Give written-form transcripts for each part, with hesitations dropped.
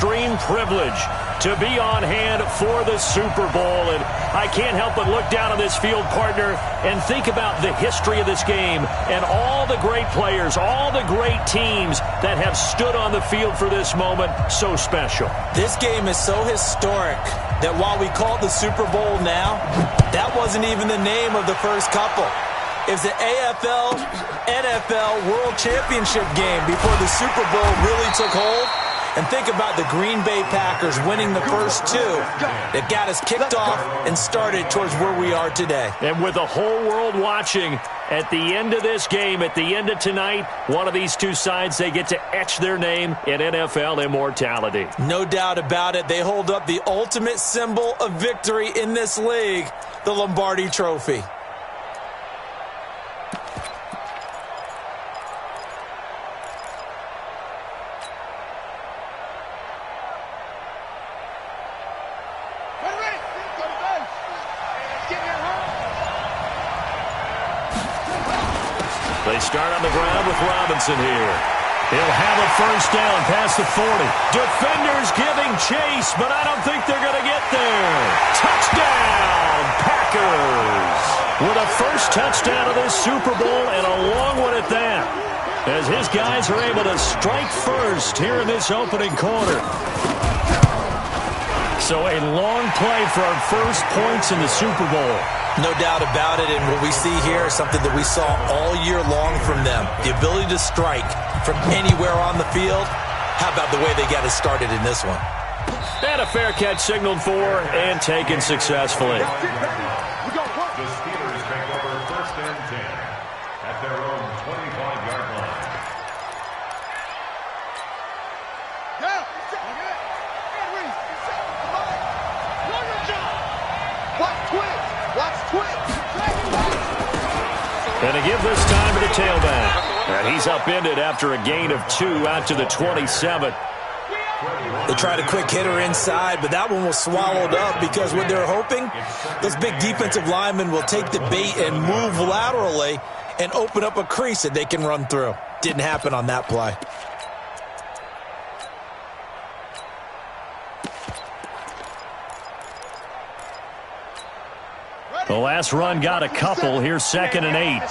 extreme privilege to be on hand for the Super Bowl. And I can't help but look down on this field, partner, and think about the history of this game and all the great players, all the great teams that have stood on the field for this moment. So special. This game is so historic that while we call it the Super Bowl now, that wasn't even the name of the first couple. It was the AFL, NFL World Championship game before the Super Bowl really took hold. And think about the Green Bay Packers winning the first two that got us kicked off and started towards where we are today. And with the whole world watching, at the end of this game, at the end of tonight, one of these two sides, they get to etch their name in NFL immortality. No doubt about it. They hold up the ultimate symbol of victory in this league, the Lombardi Trophy. They start on the ground with Robinson here. He'll have a first down past the 40. Defenders giving chase, but I don't think they're going to get there. Touchdown, Packers! With a first touchdown of this Super Bowl, and a long one at that, as his guys are able to strike first here in this opening quarter. So a long play for our first points in the Super Bowl. No doubt about it, and what we see here is something that we saw all year long from them. The ability to strike from anywhere on the field. How about the way they got us started in this one? And a fair catch signaled for and taken successfully. The Steelers take over first and 10 at their own 25-yard line. And a give this time to the tailback. And he's upended after a gain of 2 out to the 27. They tried a quick hitter inside, but that one was swallowed up because what they're hoping, those big defensive linemen will take the bait and move laterally and open up a crease that they can run through. Didn't happen on that play. The last run got a couple. Here's 2nd and 8.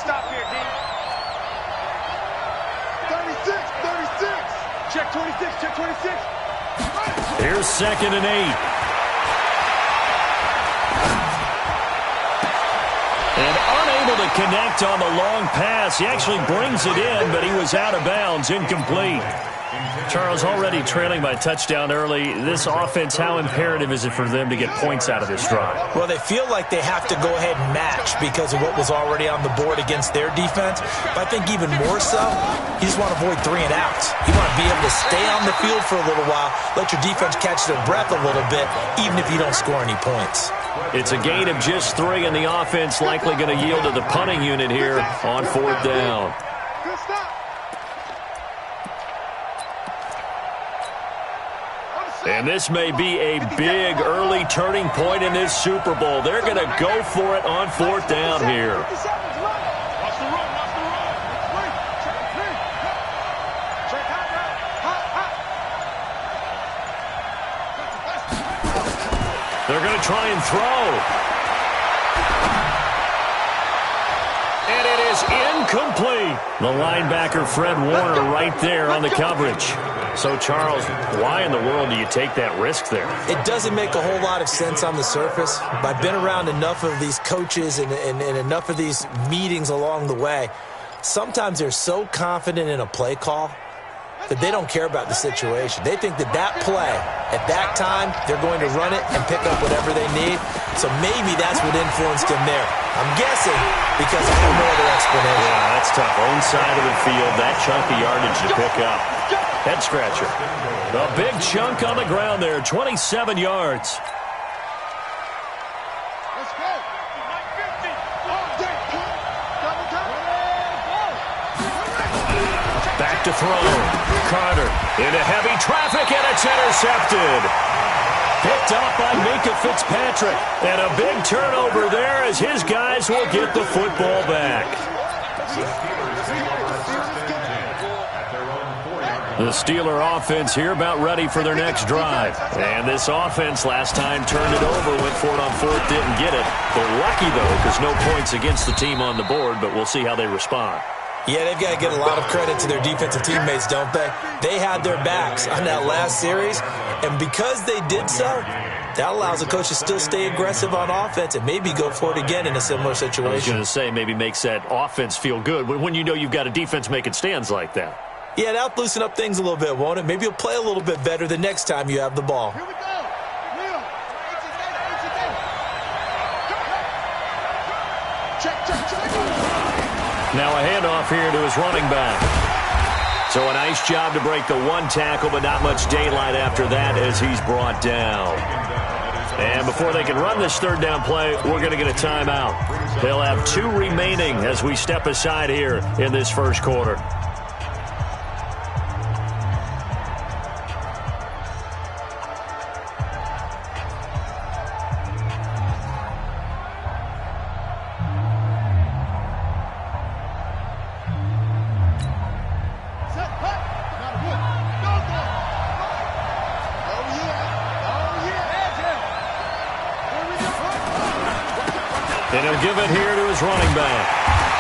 36, 36. Check 26, check 26. Here's 2nd and 8. And unable to connect on the long pass. He actually brings it in, but he was out of bounds, incomplete. Charles, already trailing by touchdown early. This offense, how imperative is it for them to get points out of this drive? Well, they feel like they have to go ahead and match because of what was already on the board against their defense. But I think even more so, you just want to avoid 3 and outs. You want to be able to stay on the field for a little while, let your defense catch their breath a little bit, even if you don't score any points. It's a gain of just 3, and the offense likely going to yield to the punting unit here on 4th down. Good stop. And this may be a big early turning point in this Super Bowl. They're going to go for it on 4th down here. Watch the run, watch the run. Check hot. They're going to try and throw. And it is incomplete. The linebacker, Fred Warner, right there on the coverage. So, Charles, why in the world do you take that risk there? It doesn't make a whole lot of sense on the surface, but I've been around enough of these coaches and enough of these meetings along the way. Sometimes they're so confident in a play call that they don't care about the situation. They think that that play, at that time, they're going to run it and pick up whatever they need. So maybe that's what influenced him there. I'm guessing because I have no other explanation. Yeah, that's tough. Own side of the field, that chunk of yardage to pick up. Head scratcher. A big chunk on the ground there, 27 yards. Let's go. 50. Back to throw. Carter into heavy traffic, and it's intercepted. Picked up by Minka Fitzpatrick. And a big turnover there as his guys will get the football back. The Steelers take over first and 10 at their own 4-yard The Steeler offense here about ready for their next drive. And this offense last time turned it over, went for it on fourth, didn't get it. They're lucky, though, because no points against the team on the board, but we'll see how they respond. Yeah, they've got to get a lot of credit to their defensive teammates, don't they? They had their backs on that last series, and because they did so, that allows the coach to still stay aggressive on offense and maybe go for it again in a similar situation. I was going to say, maybe makes that offense feel good when you know you've got a defense making stands like that. Yeah, that'll loosen up things a little bit, won't it? Maybe you'll play a little bit better the next time you have the ball. Here we go. Now a handoff here to his running back. So a nice job to break the one tackle, but not much daylight after that as he's brought down. And before they can run this third down play, we're going to get a timeout. They'll have 2 remaining as we step aside here in this first quarter. And he'll give it here to his running back.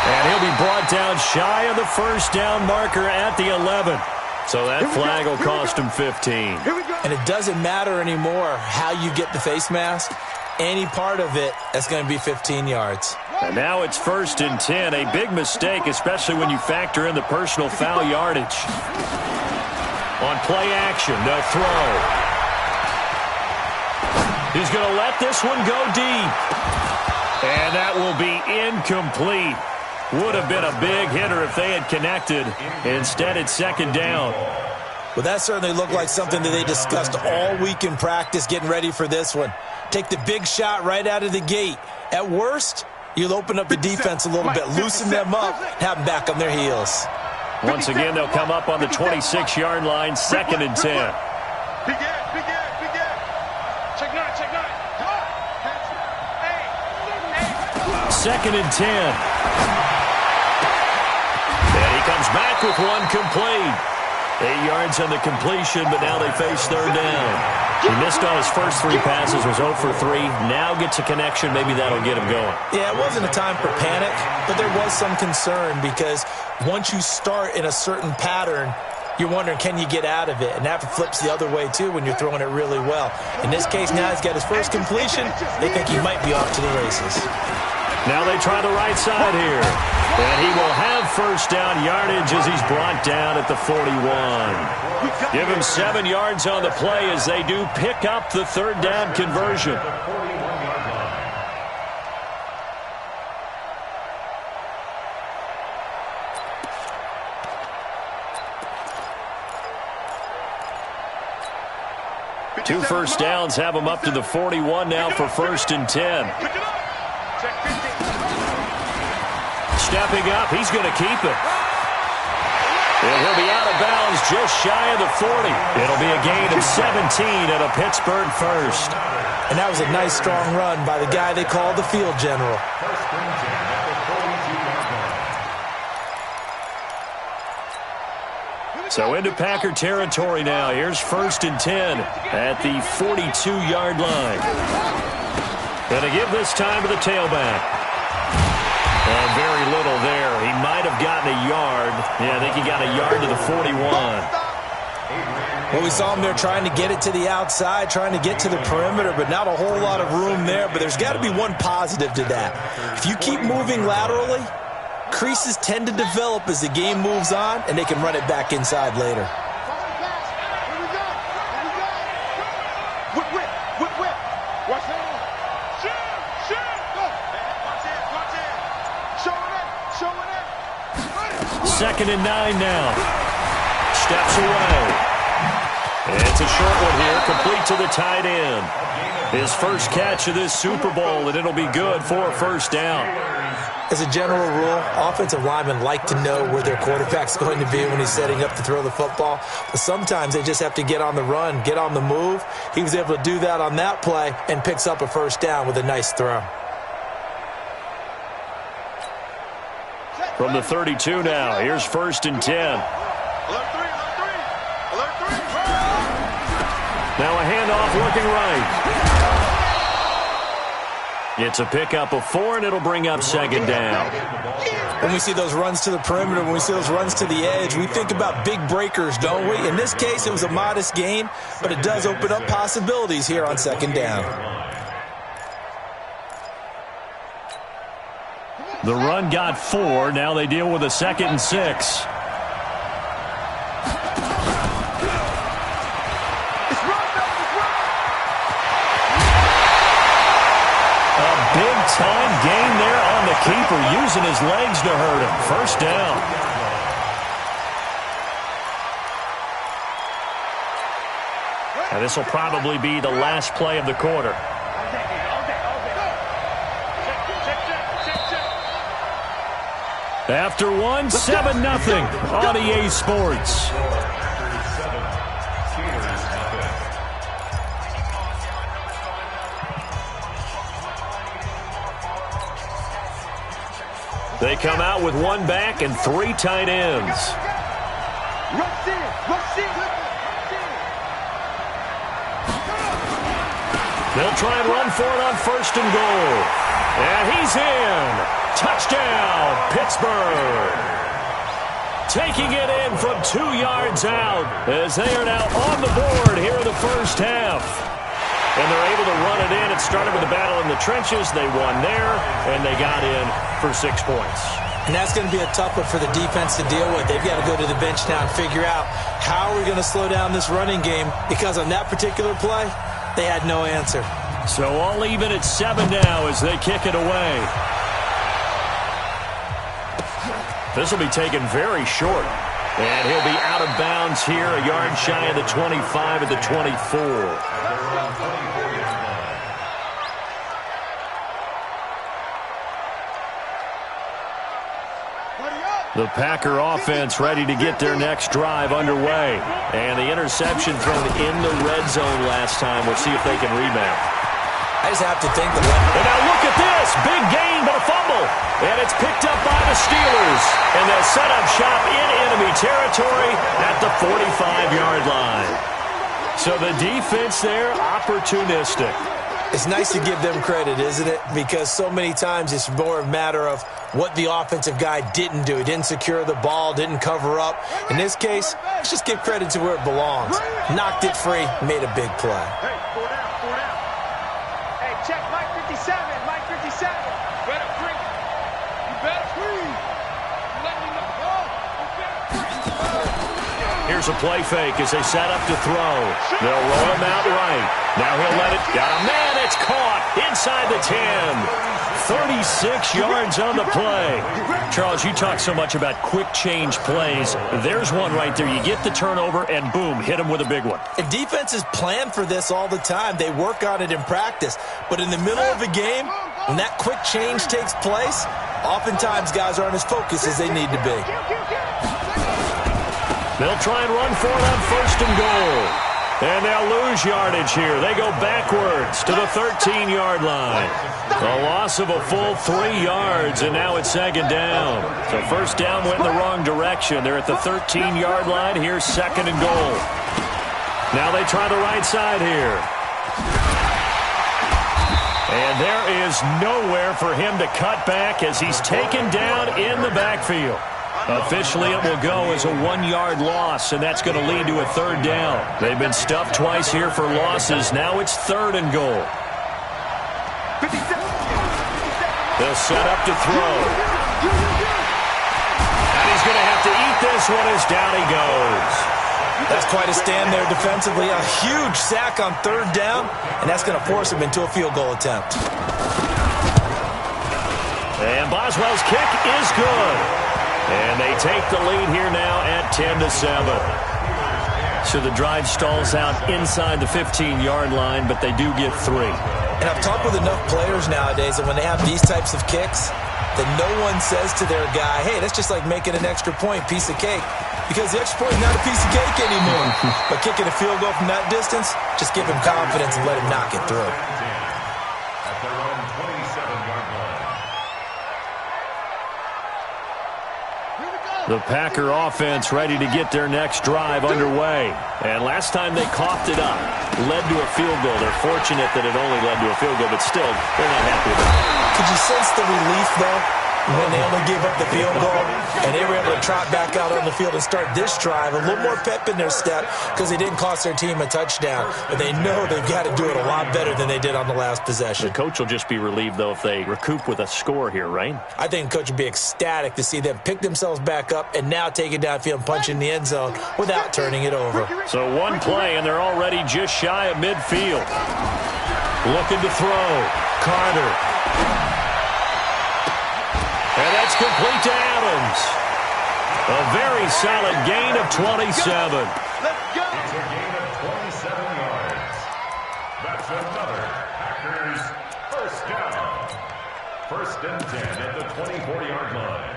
And he'll be brought down shy of the first down marker at the 11. So that flag will cost him 15. And it doesn't matter anymore how you get the face mask. Any part of it, that's going to be 15 yards. And now it's 1st and 10. A big mistake, especially when you factor in the personal foul yardage. On play action, they'll throw. He's going to let this one go deep. And that will be incomplete. Would have been a big hitter if they had connected. Instead, it's 2nd down. Well, that certainly looked like something that they discussed all week in practice getting ready for this one. Take the big shot right out of the gate. At worst, you'll open up the defense a little bit, loosen them up, have them back on their heels. Once again, they'll come up on the 26-yard line, 2nd and 10. Big end. Check 9. 2nd and 10. And he comes back with one complete. 8 yards on the completion, but now they face 3rd down. He missed on his first 3 passes, was 0 for 3. Now gets a connection. Maybe that'll get him going. Yeah, it wasn't a time for panic, but there was some concern because once you start in a certain pattern, you're wondering, can you get out of it? And that flips the other way, too, when you're throwing it really well. In this case, now he's got his first completion. They think he might be off to the races. Now they try the right side here. And he will have first down yardage as he's brought down at the 41. Give him 7 yards on the play as they do pick up the 3rd down conversion. Two first downs have him up to the 41 now for 1st and 10. Stepping up, he's going to keep it. And he'll be out of bounds just shy of the 40. It'll be a gain of 17 at a Pittsburgh first. And that was a nice, strong run by the guy they call the field general. So into Packer territory now. Here's 1st and 10 at the 42-yard line. Going to give this time to the tailback. And very little there. He might have gotten a yard. Yeah, I think he got a yard to the 41. Well, we saw him there trying to get it to the outside, trying to get to the perimeter, but not a whole lot of room there. But there's got to be one positive to that. If you keep moving laterally, creases tend to develop as the game moves on, and they can run it back inside later. Whip. Watch that. Shoot. Go. Show it. 2nd and 9 now. Steps away. And it's a short one here, complete to the tight end. His first catch of this Super Bowl, and it'll be good for a first down. As a general rule, offensive linemen like to know where their quarterback's going to be when he's setting up to throw the football. But sometimes they just have to get on the run, get on the move. He was able to do that on that play and picks up a first down with a nice throw. From the 32 now, here's 1st and 10. handoff looking right. It's a pickup of 4, and it'll bring up second down. When we see those runs to the perimeter, when we see those runs to the edge, we think about big breakers, don't we? In this case, it was a modest gain, but it does open up possibilities here on second down. The run got 4. Now they deal with a 2nd and 6. Big-time gain there on the keeper, using his legs to hurt him. First down. And this will probably be the last play of the quarter. After one, 7-0 on EA Sports. They come out with 1 back and 3 tight ends. They'll try and run for it on 1st and goal. And he's in. Touchdown, Pittsburgh. Taking it in from 2 yards out as they are now on the board here in the first half. And they're able to run it in. It started with a battle in the trenches. They won there, and they got in for 6 points. And that's going to be a tough one for the defense to deal with. They've got to go to the bench now and figure out how are we going to slow down this running game, because on that particular play, they had no answer. So all even at 7 now as they kick it away. This will be taken very short. And he'll be out of bounds here, a yard shy of the 25 at the 24. The Packer offense ready to get their next drive underway. And the interception thrown in the red zone last time. We'll see if they can rebound. I just have to think that. And now look at this. Big gain, but a fumble. And it's picked up by the Steelers. And they'll set up shop in enemy territory at the 45-yard line. So the defense there, opportunistic. It's nice to give them credit, isn't it? Because so many times it's more a matter of what the offensive guy didn't do. He didn't secure the ball, didn't cover up. In this case, let's just give credit to where it belongs. Knocked it free, made a big play. Hey, 4 down, 4 down. Hey, check Mike 57, Mike 57. Better free. You better free. Let me know. Here's a play fake as they set up to throw. They'll roll him out right. Now he'll let it. Got a man. It's caught inside the 10. 36 yards on the play. Charles, you talk so much about quick change plays. There's one right there. You get the turnover, and boom, hit him with a big one. And defenses plan for this all the time. They work on it in practice. But in the middle of a game, when that quick change takes place, oftentimes guys aren't as focused as they need to be. They'll try and run for it on 1st and goal. And they'll lose yardage here. They go backwards to the 13-yard line. A loss of a full 3 yards, and now it's 2nd down. So 1st down went in the wrong direction. They're at the 13-yard line. Here's 2nd and goal. Now they try the right side here. And there is nowhere for him to cut back as he's taken down in the backfield. Officially, it will go as a 1-yard loss, and that's going to lead to a 3rd down. They've been stuffed twice here for losses. Now it's 3rd and goal. They'll set up to throw. And he's going to have to eat this one as down he goes. That's quite a stand there defensively. A huge sack on 3rd down, and that's going to force him into a field goal attempt. And Boswell's kick is good. And they take the lead here now at 10-7. So the drive stalls out inside the 15-yard line, but they do get 3. And I've talked with enough players nowadays that when they have these types of kicks, that no one says to their guy, hey, that's just like making an extra point, piece of cake. Because the extra point is not a piece of cake anymore. But kicking a field goal from that distance, just give him confidence and let him knock it through. At their own 27-yard line. Here we go. The Packer offense ready to get their next drive underway. And last time they coughed it up, led to a field goal. They're fortunate that it only led to a field goal, but still, they're not happy with it. Could you sense the relief, though, when they only gave up the field goal and they were able to trot back out on the field and start this drive? A little more pep in their step because they didn't cost their team a touchdown. But they know they've got to do it a lot better than they did on the last possession. The coach will just be relieved, though, if they recoup with a score here, right? I think the coach would be ecstatic to see them pick themselves back up and now take it downfield and punch in the end zone without turning it over. So one play, and they're already just shy of midfield. Looking to throw. Carter. And that's complete to Adams. A very solid gain of 27. Let's go. It's a gain of 27 yards. That's another Packers first down. First and 10 at the 24-yard line.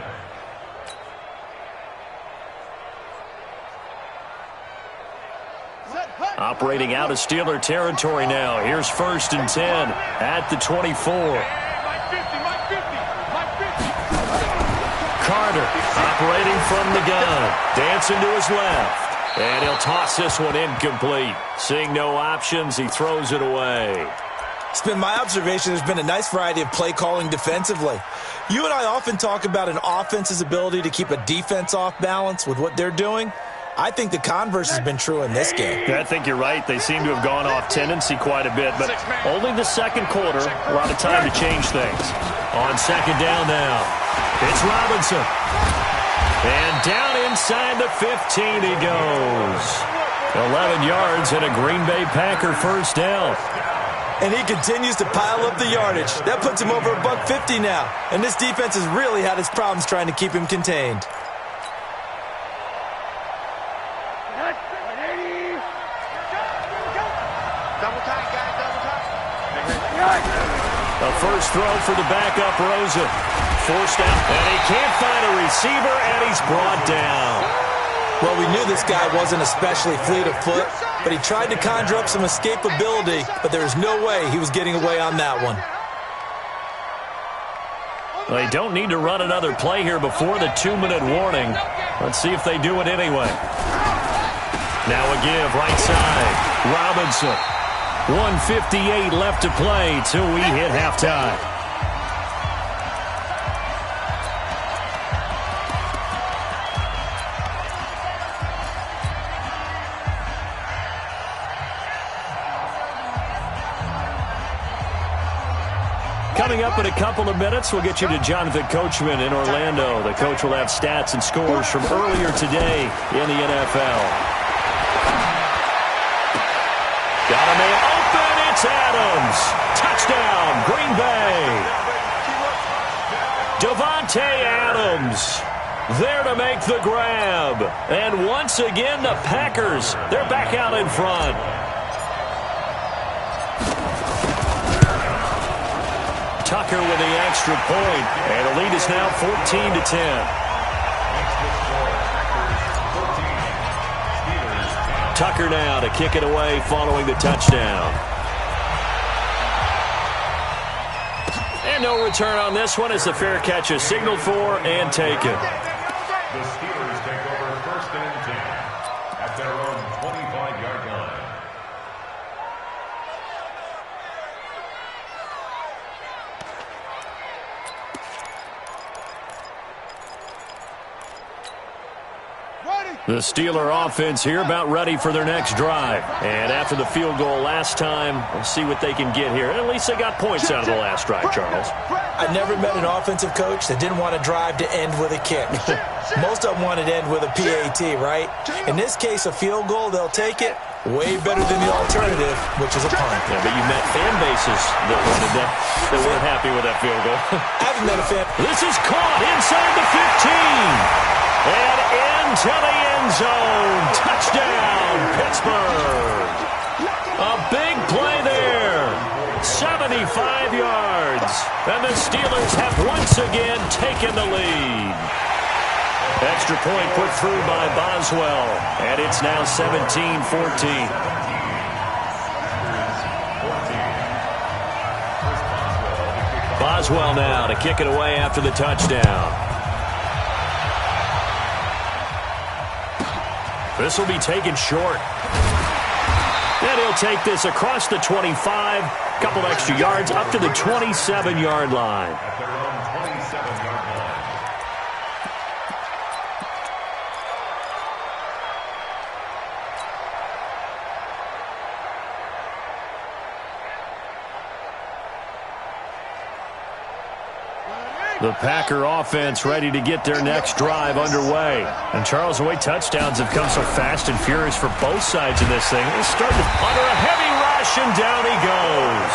Operating out of Steeler territory now. Here's first and 10 at the 24. Carter operating from the gun. Dancing to his left. And he'll toss this one incomplete. Seeing no options, he throws it away. It's been my observation there's been a nice variety of play calling defensively. You and I often talk about an offense's ability to keep a defense off balance with what they're doing. I think the converse has been true in this game. I think you're right. They seem to have gone off tendency quite a bit, but only the second quarter, a lot of time to change things. On second down now, it's Robinson. And down inside the 15 he goes. 11 yards and a Green Bay Packer first down. And he continues to pile up the yardage. That puts him over $150 now. And this defense has really had its problems trying to keep him contained. A first throw for the backup Rosen. Forced out, and he can't find a receiver, and he's brought down. Well, we knew this guy wasn't especially fleet of foot, but he tried to conjure up some escapability, but there was no way he was getting away on that one. They don't need to run another play here before the 2-minute warning. Let's see if they do it anyway. Now a give, right side. Robinson. 1:58 left to play till we hit halftime. Coming up in a couple of minutes, we'll get you to Jonathan Coachman in Orlando. The coach will have stats and scores from earlier today in the NFL. Got a man open. It's Adams. Touchdown, Green Bay. Davante Adams there to make the grab. And once again, the Packers, they're back out in front. Tucker with the extra point, and the lead is now 14-10. Tucker now to kick it away following the touchdown. And no return on this one as the fair catch is signaled for and taken. The Steelers take over first and 10 at their own 25-yard line. The Steeler offense here about ready for their next drive. And after the field goal last time, we'll see what they can get here. At least they got points out of the last drive, Charles. I never met an offensive coach that didn't want a drive to end with a kick. Most of them wanted to end with a PAT, right? In this case, a field goal, they'll take it. Way better than the alternative, which is a punt. Yeah, but you met fan bases that wanted that, that weren't happy with that field goal. I haven't met a fan. This is caught inside the 15. And into the end zone. Touchdown, Pittsburgh. A big play there. 75 yards. And the Steelers have once again taken the lead. Extra point put through by Boswell. And it's now 17-14. Boswell now to kick it away after the touchdown. This will be taken short. And he'll take this across the 25, couple extra yards up to the 27-yard line. At their own 27-yard line. The Packer offense ready to get their next drive underway. And Charles, the way touchdowns have come so fast and furious for both sides of this thing, they're starting under a heavy rush, and down he goes.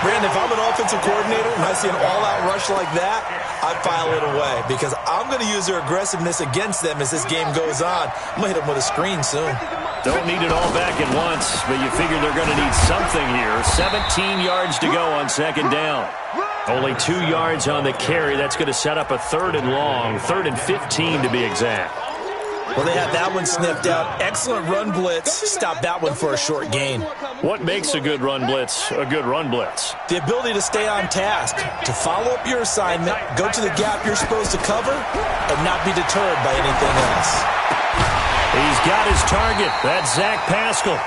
Brandon, if I'm an offensive coordinator and I see an all-out rush like that, I file it away because I'm going to use their aggressiveness against them as this game goes on. I'm going to hit them with a screen soon. Don't need it all back at once, but you figure they're going to need something here. 17 yards to go on second down. Only 2 yards on the carry. That's going to set up a 3rd and long, 3rd and 15 to be exact. Well, they have that one sniffed out. Excellent run blitz. Stop that one for a short gain. What makes a good run blitz a good run blitz? The ability to stay on task, to follow up your assignment, go to the gap you're supposed to cover, and not be deterred by anything else. He's got his target. That's Zach Pascal.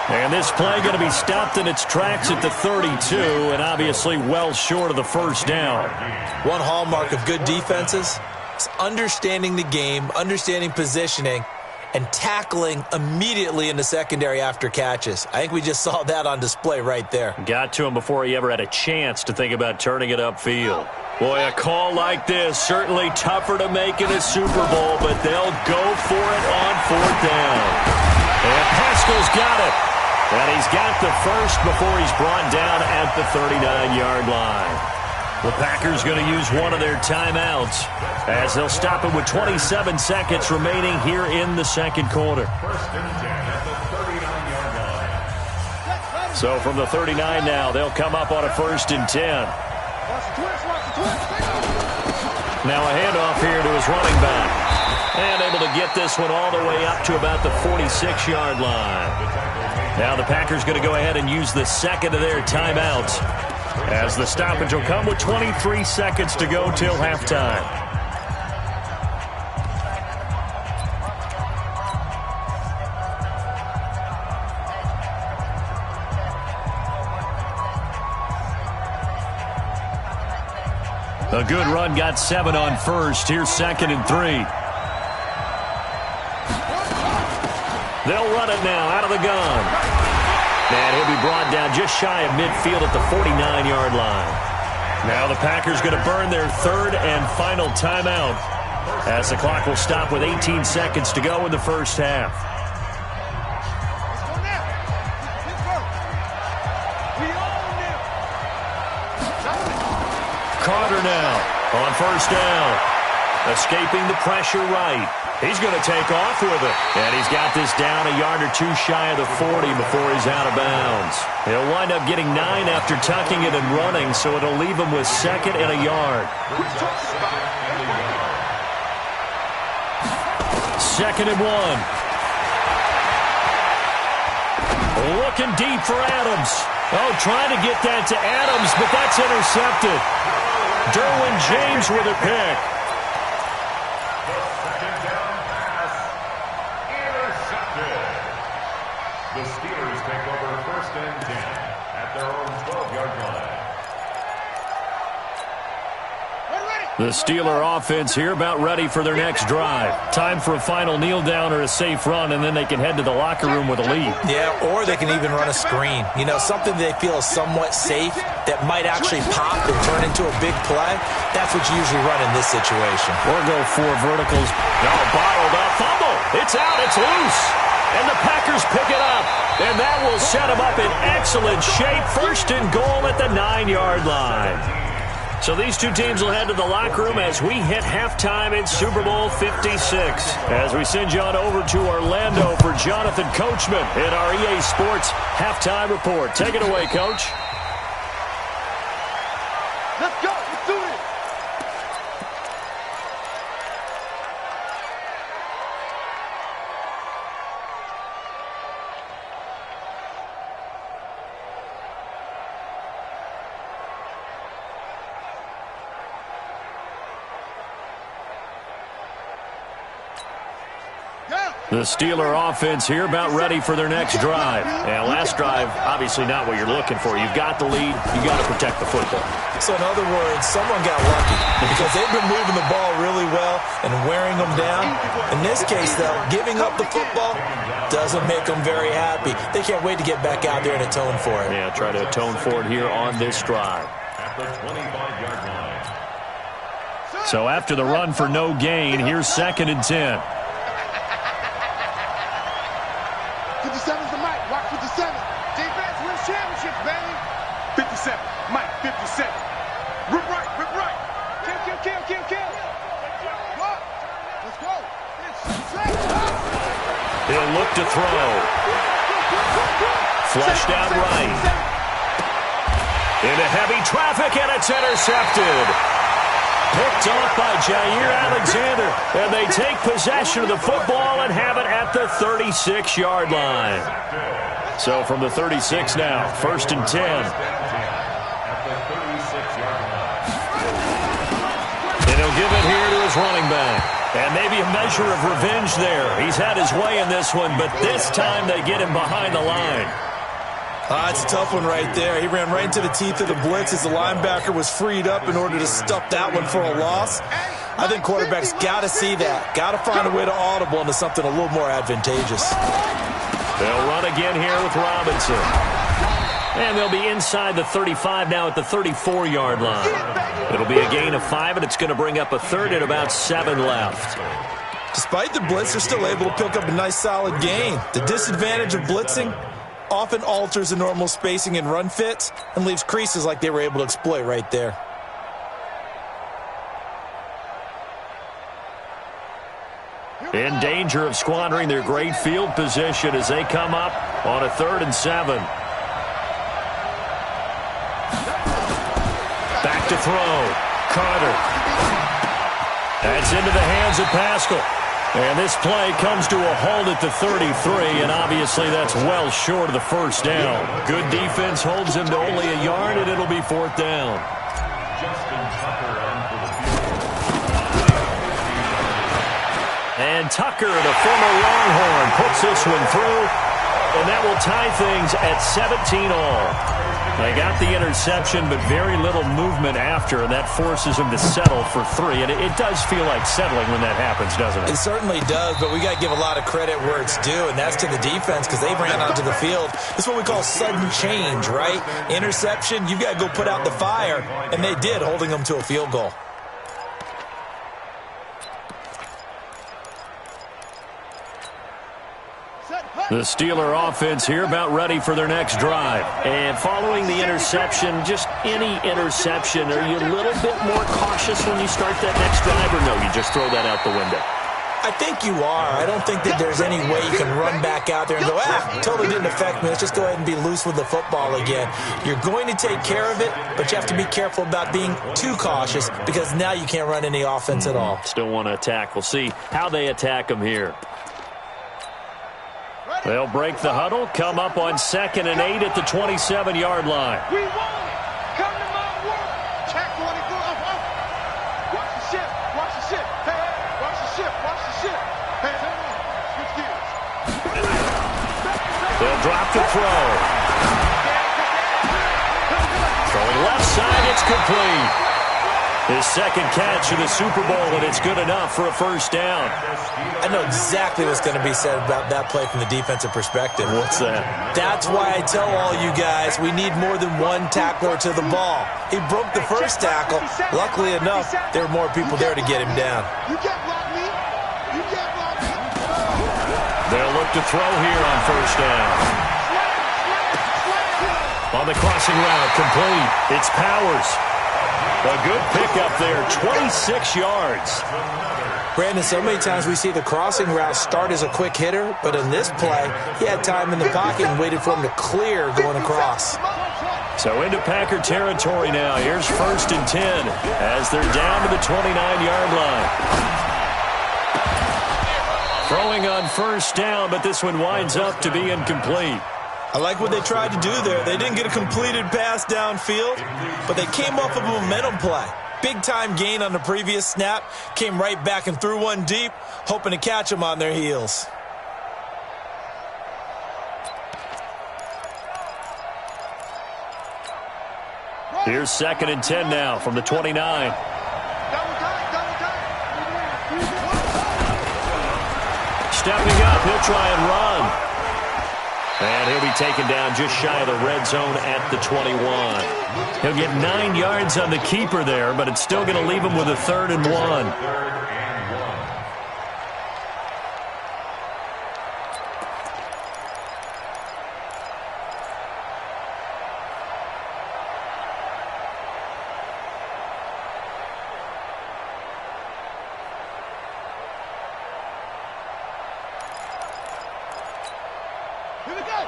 And this play going to be stopped in its tracks at the 32, and obviously well short of the first down. One hallmark of good defenses is understanding the game, understanding positioning, and tackling immediately in the secondary after catches. I think we just saw that on display right there. Got to him before he ever had a chance to think about turning it upfield. Boy, a call like this, certainly tougher to make in a Super Bowl, but they'll go for it on 4th down. And Pascal's got it. And he's got the first before he's brought down at the 39-yard line. The Packers going to use one of their timeouts as they'll stop it with 27 seconds remaining here in the second quarter. 1st and 10 at the 39-yard line. So from the 39 now, they'll come up on a 1st and 10. Now a handoff here to his running back. And able to get this one all the way up to about the 46-yard line. Now the Packers going to go ahead and use the second of their timeouts as the stoppage will come with 23 seconds to go till halftime. A good run, got 7 on first. Here's 2nd and 3. They'll run it now out of the gun. And he'll be brought down just shy of midfield at the 49-yard line. Now the Packers going to burn their 3rd and final timeout as the clock will stop with 18 seconds to go in the first half. Carter now on 1st down. Escaping the pressure right. He's going to take off with it. And he's got this down a yard or 2 shy of the 40 before he's out of bounds. He'll wind up getting 9 after tucking it and running, so it'll leave him with 2nd and a yard. 2nd and 1. Looking deep for Adams. Oh, trying to get that to Adams, but that's intercepted. Derwin James with a pick. The Steelers take over 1st and 10 at their own 12-yard line. The Steeler offense here about ready for their next drive. Time for a final kneel down or a safe run, and then they can head to the locker room with a lead. Yeah, or they can even run a screen. You know, something they feel is somewhat safe that might actually pop and turn into a big play. That's what you usually run in this situation. Or go 4 verticals. No, bottled up. Fumble. It's out. It's loose. And the Packers pick it up. And that will set them up in excellent shape. 1st and goal at the 9-yard line. So these two teams will head to the locker room as we hit halftime in Super Bowl 56. As we send you on over to Orlando for Jonathan Coachman in our EA Sports Halftime Report. Take it away, Coach. Let's go. Let's do it. The Steeler offense here about ready for their next drive. And last drive, obviously not what you're looking for. You've got the lead. You've got to protect the football. So in other words, someone got lucky because they've been moving the ball really well and wearing them down. In this case, though, giving up the football doesn't make them very happy. They can't wait to get back out there and atone for it. Yeah, try to atone for it here on this drive. At the 25-yard line. So after the run for no gain, here's 2nd and 10. 57's the mic. Watch 57. Defense wins championships, baby. 57. Mike, 57. Rip right, rip right. Kill, kill, kill, kill, kill. Look. Let's go. He'll look to throw. Flushed out right. Into heavy traffic, and it's intercepted. Picked off by Jair Alexander, and they take possession of the football and have it at the 36-yard line. So from the 36 now, 1st and 10. And he'll give it here to his running back. And maybe a measure of revenge there. He's had his way in this one, but this time they get him behind the line. It's a tough one right there. He ran right into the teeth of the blitz as the linebacker was freed up in order to stuff that one for a loss. I think quarterbacks got to see that. Got to find a way to audible into something a little more advantageous. They'll run again here with Robinson. And they'll be inside the 35 now at the 34-yard line. It'll be a gain of 5, and it's going to bring up a third and about 7 left. Despite the blitz, they're still able to pick up a nice solid gain. The disadvantage of blitzing often alters the normal spacing and run fits and leaves creases like they were able to exploit right there. In danger of squandering their great field position as they come up on a 3rd and 7. Back to throw. Carter. That's into the hands of Pascal. And this play comes to a halt at the 33, and obviously that's well short of the first down. Good defense holds him to only a yard, and it'll be 4th down. And Tucker, the former Longhorn, puts this one through, and that will tie things at 17 all. They got the interception, but very little movement after, and that forces them to settle for 3. And it does feel like settling when that happens, doesn't it? It certainly does, but we got to give a lot of credit where it's due, and that's to the defense because they ran onto the field. It's what we call sudden change, right? Interception, you've got to go put out the fire, and they did, holding them to a field goal. The Steeler offense here about ready for their next drive. And following the interception, just any interception, are you a little bit more cautious when you start that next drive, or no, you just throw that out the window? I think you are. I don't think that there's any way you can run back out there and go, totally didn't affect me. Let's just go ahead and be loose with the football again. You're going to take care of it, but you have to be careful about being too cautious because now you can't run any offense at all. Still want to attack. We'll see how they attack them here. They'll break the huddle, come up on 2nd and 8 at the 27-yard line. We won it. Come to my work. Check what it goes. Watch the ship. Watch the ship. Hey, watch the ship. Watch the ship. Hey, turn on. Switch gears. They'll drop the throw. Throwing left side, it's complete. His 2nd catch of the Super Bowl, and it's good enough for a 1st down. I know exactly what's going to be said about that play from the defensive perspective. What's that? That's why I tell all you guys we need more than one tackler to the ball. He broke the first tackle. Luckily enough, there were more people there to get him down. You can't block me. You can't block me. They'll look to throw here on 1st down. On the crossing route, complete. It's Powers. A good pickup there, 26 yards. Brandon, so many times we see the crossing route start as a quick hitter, but in this play, he had time in the pocket and waited for him to clear going across. So into Packer territory now. Here's 1st and 10 as they're down to the 29-yard line. Throwing on 1st down, but this one winds up to be incomplete. I like what they tried to do there. They didn't get a completed pass downfield, but they came off of a momentum play. Big-time gain on the previous snap, came right back and threw one deep, hoping to catch them on their heels. Here's 2nd and 10 now from the 29. Stepping up, he'll try and run. And he'll be taken down just shy of the red zone at the 21. He'll get 9 yards on the keeper there, but it's still going to leave him with a 3rd and 1.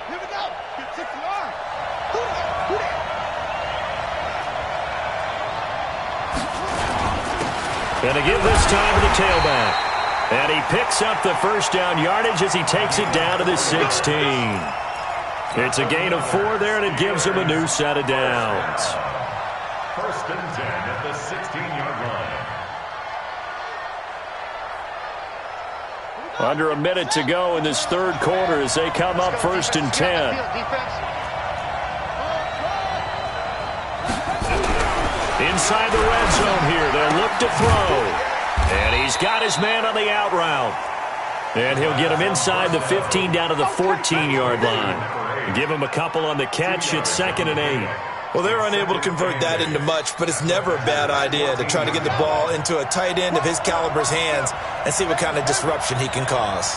Here we go. 60 yards. Gonna give this time to the tailback. And he picks up the first down yardage as he takes it down to the 16. It's a gain of 4 there, and it gives him a new set of downs. 1st and 10 at the 16-yard line. Under a minute to go in this 3rd quarter as they come up 1st and 10. Inside the red zone here, they'll look to throw. And he's got his man on the out route. And he'll get him inside the 15 down to the 14-yard line. Give him a couple on the catch. It's 2nd and 8. Well, they're unable to convert that into much, but it's never a bad idea to try to get the ball into a tight end of his caliber's hands and see what kind of disruption he can cause.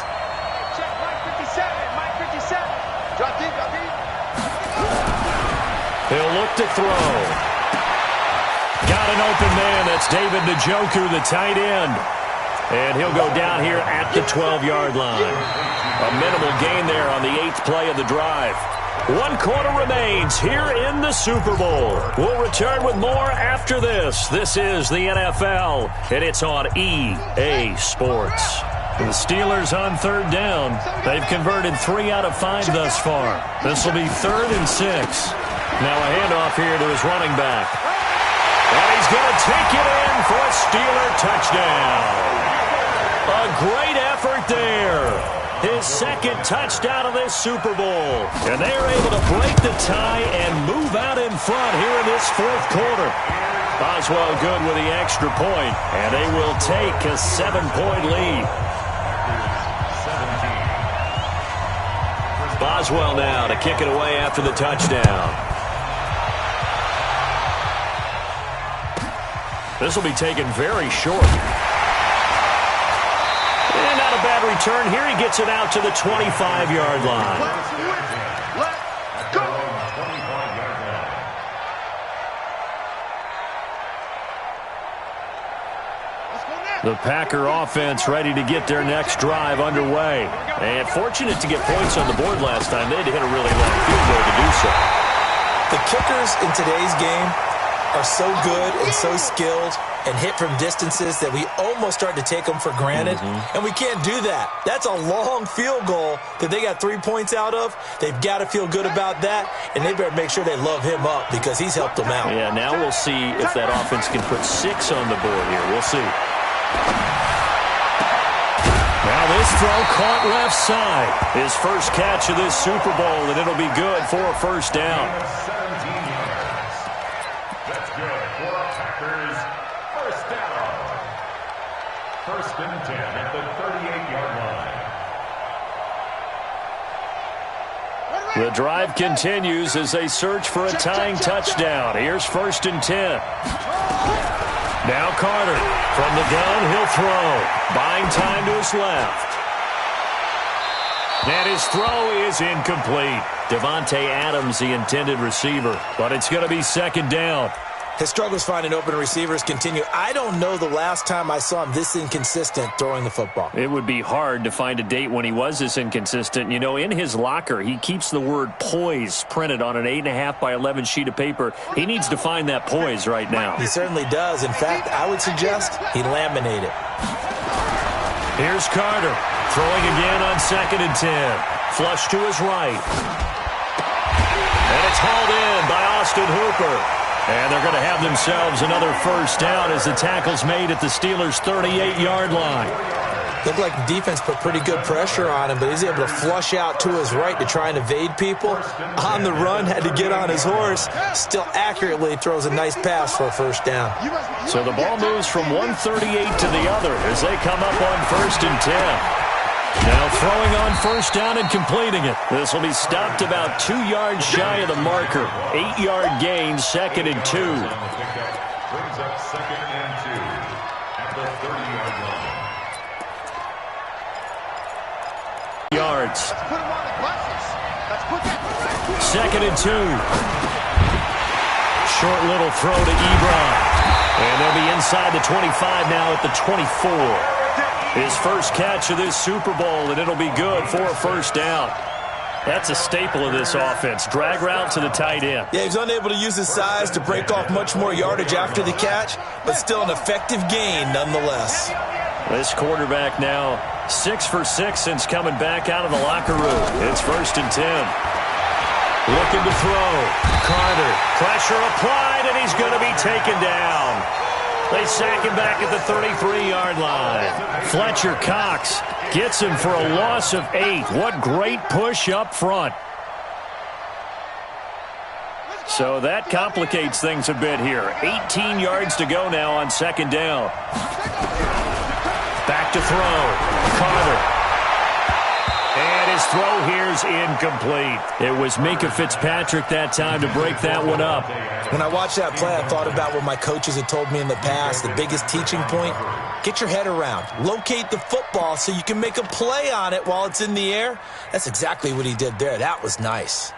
Check Mike 57. Mike 57. Drop deep, drop deep. He'll look to throw. Got an open man. That's David Njoku, the tight end. And he'll go down here at the 12-yard line. A minimal gain there on the 8th play of the drive. 1 quarter remains here in the Super Bowl. We'll return with more after this. This is the NFL, and it's on EA Sports. The Steelers on 3rd down. They've converted 3 out of 5 thus far. This will be 3rd and 6. Now a handoff here to his running back. And he's going to take it in for a Steeler touchdown. A great effort there. His 2nd touchdown of this Super Bowl. And they're able to break the tie and move out in front here in this 4th quarter. Boswell good with the extra point, and they will take a 7-point lead. Boswell now to kick it away after the touchdown. This will be taken very short. And not a bad return here. He gets it out to the 25-yard line. Let's go. The Packer offense ready to get their next drive underway. And fortunate to get points on the board last time. They had to hit a really long field goal to do so. The kickers in today's game are so good and so skilled and hit from distances that we almost start to take them for granted. And we can't do that. That's a long field goal that they got 3 points out of. They've got to feel good about that, and they better make sure they love him up because he's helped them out. Yeah, now we'll see if that offense can put 6 on the board here. We'll see. Now this throw caught left side. His first catch of this Super Bowl, and it'll be good for a first down. 17 yards. That's good for a Packers first down. 1st and 10 at the 38-yard line. The drive continues as they search for a tying touchdown. Here's 1st and 10. Now Carter from the gun, he'll throw. Buying time to his left. And his throw is incomplete. Devontae Adams, the intended receiver, but it's going to be 2nd down. His struggles finding open receivers continue. I don't know the last time I saw him this inconsistent throwing the football. It would be hard to find a date when he was this inconsistent. You know, in his locker, he keeps the word poise printed on an 8.5 by 11 sheet of paper. He needs to find that poise right now. He certainly does. In fact, I would suggest he laminate it. Here's Carter throwing again on 2nd and 10. Flush to his right. And it's hauled in by Austin Hooper. And they're going to have themselves another first down as the tackle's made at the Steelers' 38-yard line. Looked like the defense put pretty good pressure on him, but he's able to flush out to his right to try and evade people. On the run, had to get on his horse. Still accurately throws a nice pass for a first down. So the ball moves from 138 to the other as they come up on 1st and 10. Now throwing on first down and completing it. This will be stopped about 2 yards shy of the marker. 8-yard gain, 2nd and 2. Brings up 2nd and 2 at the 30-yard line. Yards. 2nd and 2. Short little throw to Ebron. And they'll be inside the 25 now at the 24. His first catch of this Super Bowl, and it'll be good for a first down. That's a staple of this offense. Drag route to the tight end. Yeah, he's unable to use his size to break off much more yardage after the catch, but still an effective gain nonetheless. This quarterback now 6 for 6 since coming back out of the locker room. It's 1st and 10. Looking to throw. Carter. Pressure applied, and he's going to be taken down. They sack him back at the 33-yard line. Fletcher Cox gets him for a loss of 8. What great push up front. So that complicates things a bit here. 18 yards to go now on 2nd down. Back to throw. Carter. And his throw here's incomplete. It was Minkah Fitzpatrick that time to break that one up. When I watched that play, I thought about what my coaches had told me in the past. The biggest teaching point, get your head around. Locate the football so you can make a play on it while it's in the air. That's exactly what he did there. That was nice.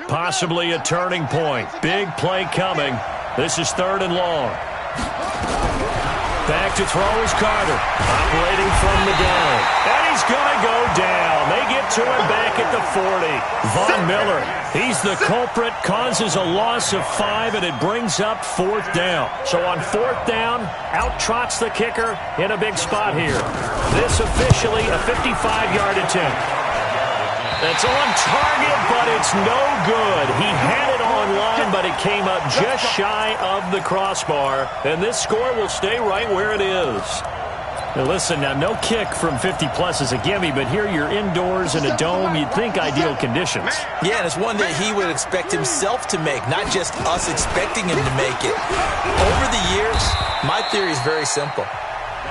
Possibly a turning point. Big play coming. This is 3rd and long. Back to throw is Carter. Operating from the gun. And he's going to go down. They get to him back at the 40. Von Miller, he's the culprit, causes a loss of 5, and it brings up 4th down. So on 4th down, out trots the kicker in a big spot here. This officially a 55-yard attempt. That's on target, but it's no good. He had it on line, but it came up just shy of the crossbar. And this score will stay right where it is. Now listen, now no kick from 50-plus is a gimme, but here you're indoors in a dome. You'd think ideal conditions. Yeah, and it's one that he would expect himself to make, not just us expecting him to make it. Over the years, my theory is very simple.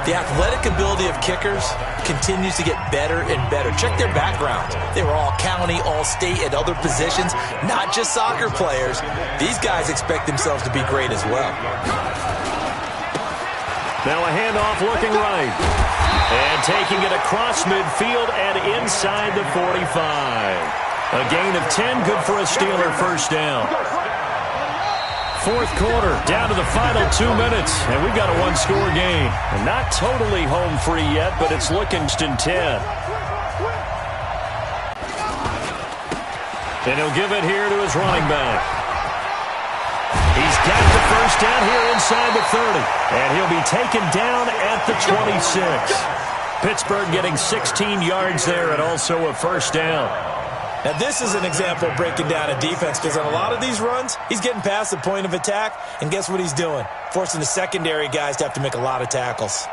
The athletic ability of kickers continues to get better and better. Check their backgrounds. They were all county, all state, at other positions, not just soccer players. These guys expect themselves to be great as well. Now a handoff looking right. And taking it across midfield and inside the 45. A gain of 10, good for a Steeler first down. 4th quarter, down to the final 2 minutes, and we've got a 1-score game. And not totally home free yet, but it's looking in 10. And he'll give it here to his running back. He's got the first down here inside the 30, and he'll be taken down at the 26. Pittsburgh getting 16 yards there and also a first down. Now, this is an example of breaking down a defense, because on a lot of these runs, he's getting past the point of attack, and guess what he's doing? Forcing the secondary guys to have to make a lot of tackles.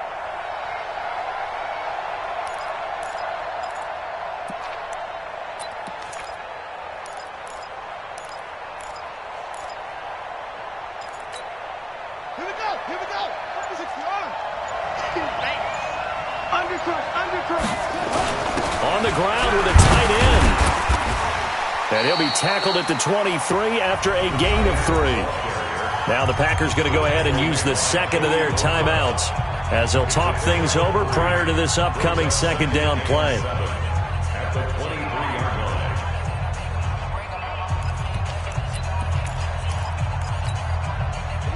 Here we go, here we go. This is on. Undercut. On the ground with a tight end. And he'll be tackled at the 23 after a gain of 3. Now the Packers going to go ahead and use the second of their timeouts as they'll talk things over prior to this upcoming 2nd down play. At the 23-yard line.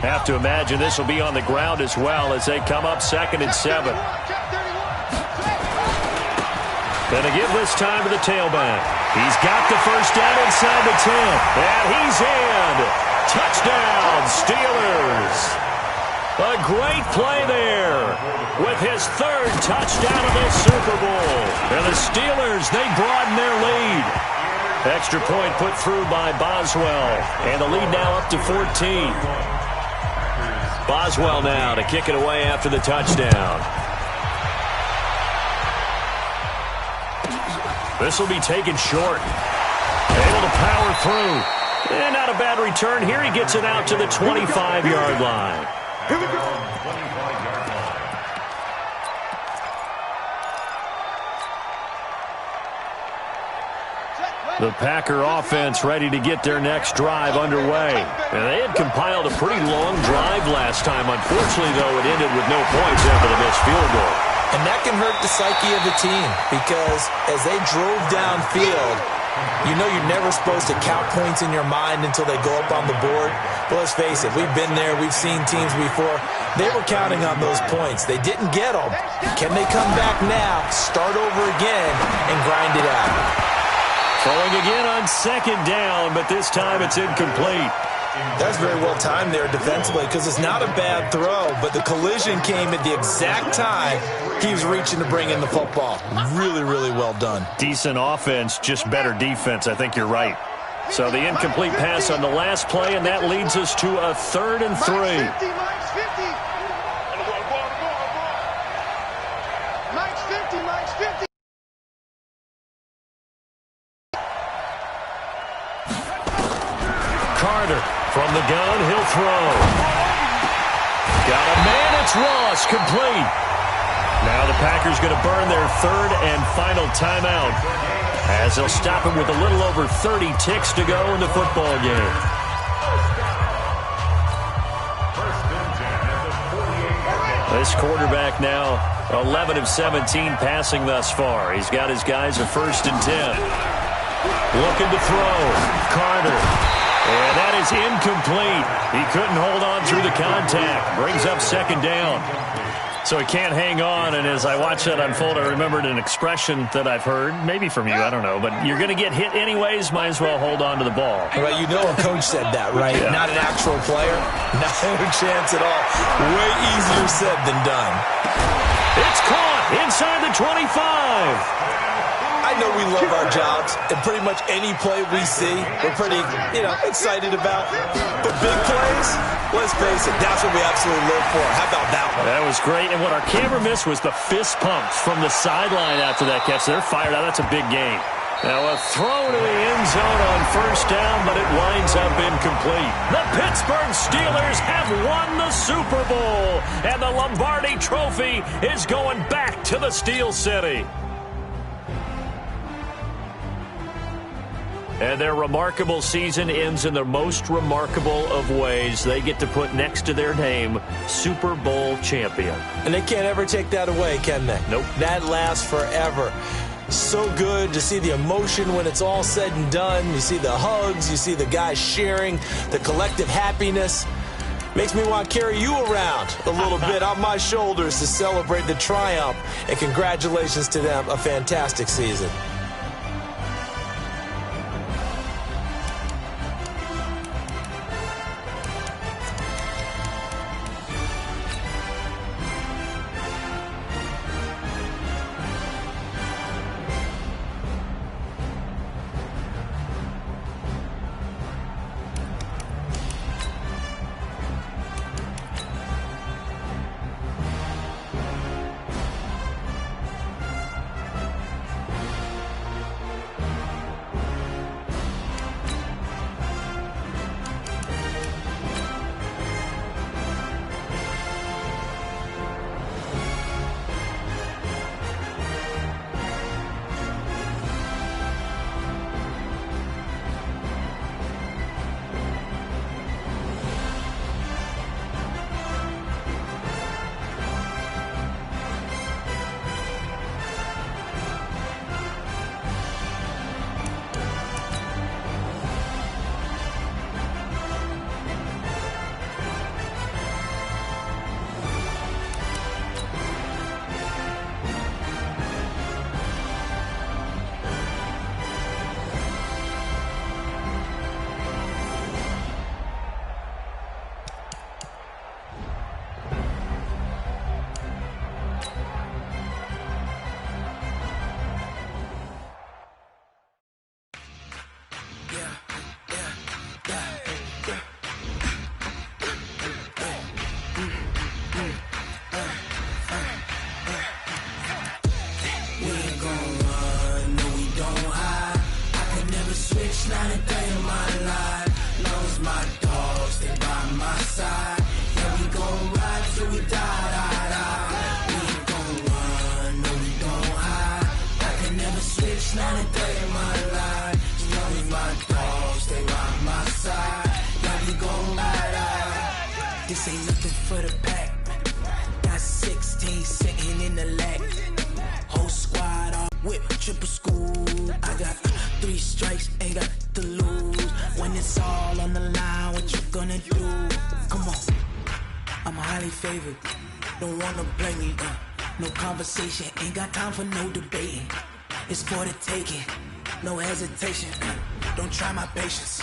Have to imagine this will be on the ground as well as they come up 2nd and 7. Going to give this time to the tailback. He's got the first down inside the 10. And he's in. Touchdown, Steelers. A great play there with his 3rd touchdown of the Super Bowl. And the Steelers, they broaden their lead. Extra point put through by Boswell. And the lead now up to 14. Boswell now to kick it away after the touchdown. This will be taken short. Able to power through. And not a bad return here. He gets it out to the 25-yard line. Here we go. The Packer offense ready to get their next drive underway. And they had compiled a pretty long drive last time. Unfortunately, though, it ended with no points after the missed field goal. And that can hurt the psyche of the team because as they drove downfield, you know you're never supposed to count points in your mind until they go up on the board. But let's face it, we've been there. We've seen teams before. They were counting on those points. They didn't get them. Can they come back now, start over again, and grind it out? Throwing again on second down, but this time it's incomplete. That's very well timed there defensively because it's not a bad throw, but the collision came at the exact time he was reaching to bring in the football. Really, really well done. Decent offense, just better defense. I think you're right. So the incomplete pass on the last play, and that leads us to a 3rd and 3. Mike's 50. Mike's 50. Mike's 50. Carter from the gun, he'll throw. Got a man, it's Ross, complete. Now the Packers going to burn their 3rd and final timeout as they'll stop him with a little over 30 ticks to go in the football game. This quarterback now 11 of 17 passing thus far. He's got his guys a 1st and 10. Looking to throw. Carter. And that is incomplete. He couldn't hold on through the contact. Brings up 2nd down. So he can't hang on, and as I watched that unfold, I remembered an expression that I've heard, maybe from you, I don't know, but you're going to get hit anyways, might as well hold on to the ball. Well, you know a coach said that, right? Yeah. Not an actual player. No chance at all. Way easier said than done. It's caught inside the 25. I know we love our jobs, and pretty much any play we see, we're pretty, excited about. But big plays, let's face it, that's what we absolutely live for. How about that one? That was great, and what our camera missed was the fist pumps from the sideline after that catch. They're fired out. That's a big game. Now a throw to the end zone on 1st down, but it winds up incomplete. The Pittsburgh Steelers have won the Super Bowl, and the Lombardi Trophy is going back to the Steel City. And their remarkable season ends in the most remarkable of ways. They get to put next to their name, Super Bowl champion. And they can't ever take that away, can they? Nope. That lasts forever. So good to see the emotion when it's all said and done. You see the hugs, you see the guys sharing, the collective happiness. Makes me want to carry you around a little bit on my shoulders to celebrate the triumph. And congratulations to them, a fantastic season. highly favored. Don't wanna blame me, no conversation, ain't got time for no debating. It's for the taking, no hesitation. Don't try my patience.